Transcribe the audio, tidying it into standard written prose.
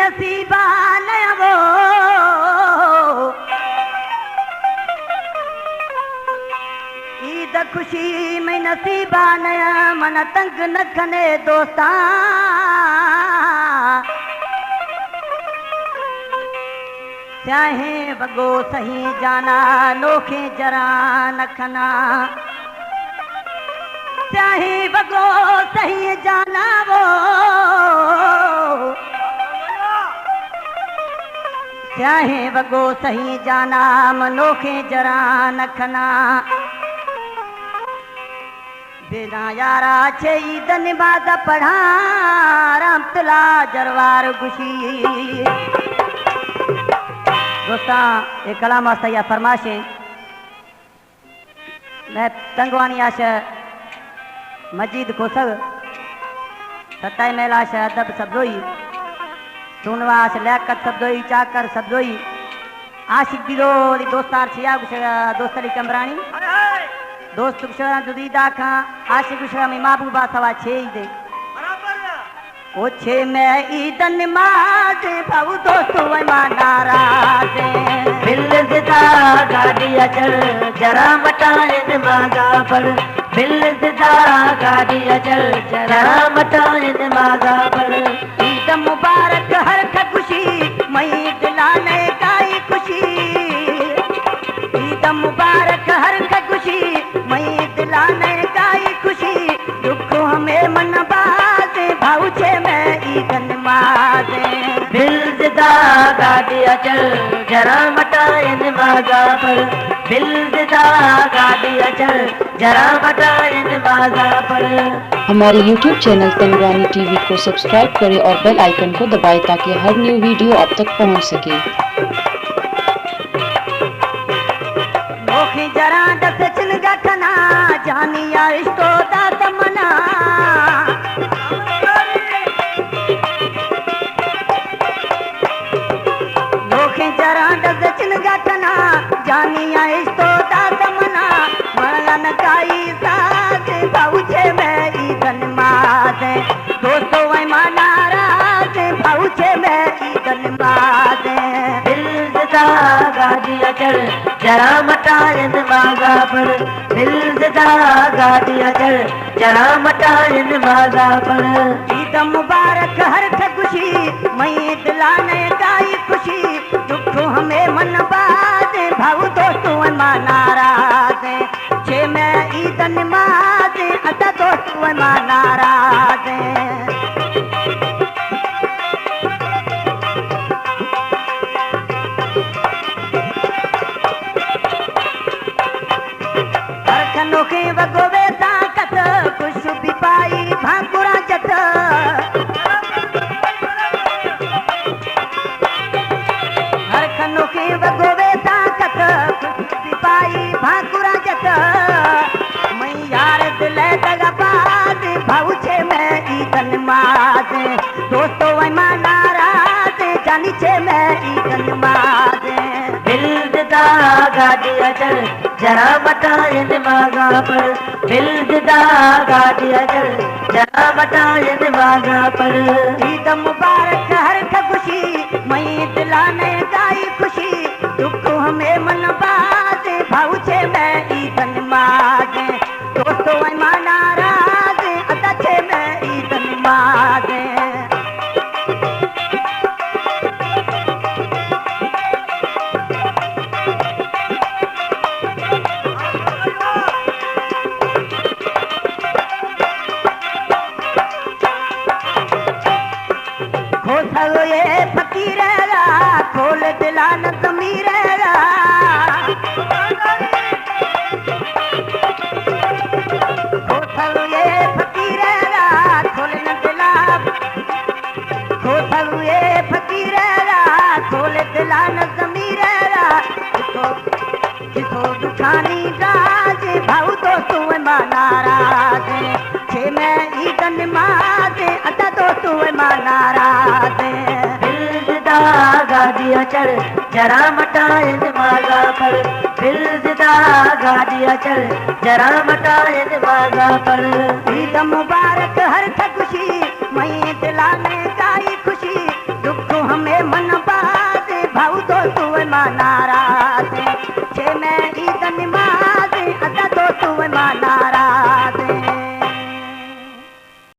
नसीबा नया वो ईद खुशी में नसीबा नया मन तंग न खने दोस्ता चाहे वगो सही जाना नोखे जरा न खना चाहे वगो सही जाना वो चाहे वगो सही जाना मनोखे जरा न खना बिना यारा छे ईद नमाज़ पढ़ा रामतला जरवार खुशी दोस्ता एक कलाम वास्ता या फरमाशे मैं तंगवानी आशा मजीद कोसग सताई मेलाश अदब सब्दोई सुनवाश लियाकत सब्दोई चाकर सब्दोई आशिक दिलो दोस्तार छिया कुछ दोस्तली कमरानी दोस्त कुछ जुदीदा खां आशिक कुछ में महबूबा सवा छे दे ओ छे मैं ईद नमाज भाऊ दोस्तों वमा नाराज बिल ज़िदा गाड़ी अचल जरा मटाए नमाज़ा पढ़ बिल ज़िदा गाड़ी अचल जरा मटाए नमाज़ा पढ़ ईद मुबारक हर खुशी मई दिलाने काई खुशी ईद मुबारक हर खुशी मई दिलाने काई खुशी दुख हमें मन बाजे भाऊ छे मैं ईद नमाज बिल ज़िदा गाड़ी अचल जरा मटाए नमाज़ा पढ़ बिल ज़िदा गाड़ी अचल जरा मटाए नमाज़ा पढ़। हमारे YouTube चैनल तंगवानी टीवी को सब्सक्राइब करें और बेल आइकन को दबाएं ताकि हर न्यू वीडियो आप तक पहुंच सके। नोखी जरा दस चिनगा खना जानिया इस्तो दा तमना नोखी जरा दस चिनगा खना जानिया इस्तो दा तमना मरलन काई साथ भाऊचे मैं ईद नमाज दोस्तों वै नाराज भाऊचे मैं ईद नमाज बिल ज़िदा गाड़ी अचल जरा मटाए नमाज़ा पढ़ बिल ज़िदा गाड़ी अचल जरा मटाए नमाज़ा पढ़। ईद मुबारक हर खुशी मई दिलाने काई खुशी दुख हमें मन बाज भाऊ दोस्तों वमा नाराज छे मैं ईद नमाज अदा दोस्तों वमा नाराज नोखे वगोवे ताकत खुश भी पाई भाकुरा जत हर खनोखे वगोवे ताकत खुश भी पाई भाकुरा जत मैं यार दिल दगा बाज भाऊ छे मैं ईद नमाज दोस्तों वमा नाराज जानी छे मैं ईद नमाज बिल ज़िदा गाड़ी अचल जरा मटाए नमाज़ा पढ़ बिल ज़िदा गाड़ी अचल जरा मटाए नमाज़ा पढ़। ईद मुबारक हर खुशी मई दिलाने काई खुशी दुख हमें मन बाज भाऊ छे मैं ईद नमाज दोस्तों वमा नाराज अदा छे मैं ईद नमाज ये फकीर खोल दिलान ज़मीर ये फकीर खोल दिला ये फकीर खोल दिलान ज़मीर किसो दुखानी राज भाऊ दोस्तों वमा नाराज छे मैं ईद नमाज अदा दोस्तों वमा नाराज बिल ज़िदा गाड़ी अचल जरा मटाए नमाज़ा पढ़ बिल ज़िदा गाड़ी अचल जरा मटाए नमाज़ा पढ़। ईद मुबारक हर खुशी मई दिलाने काई खुशी दुख हमें मन बात भाऊ तो तू नाराज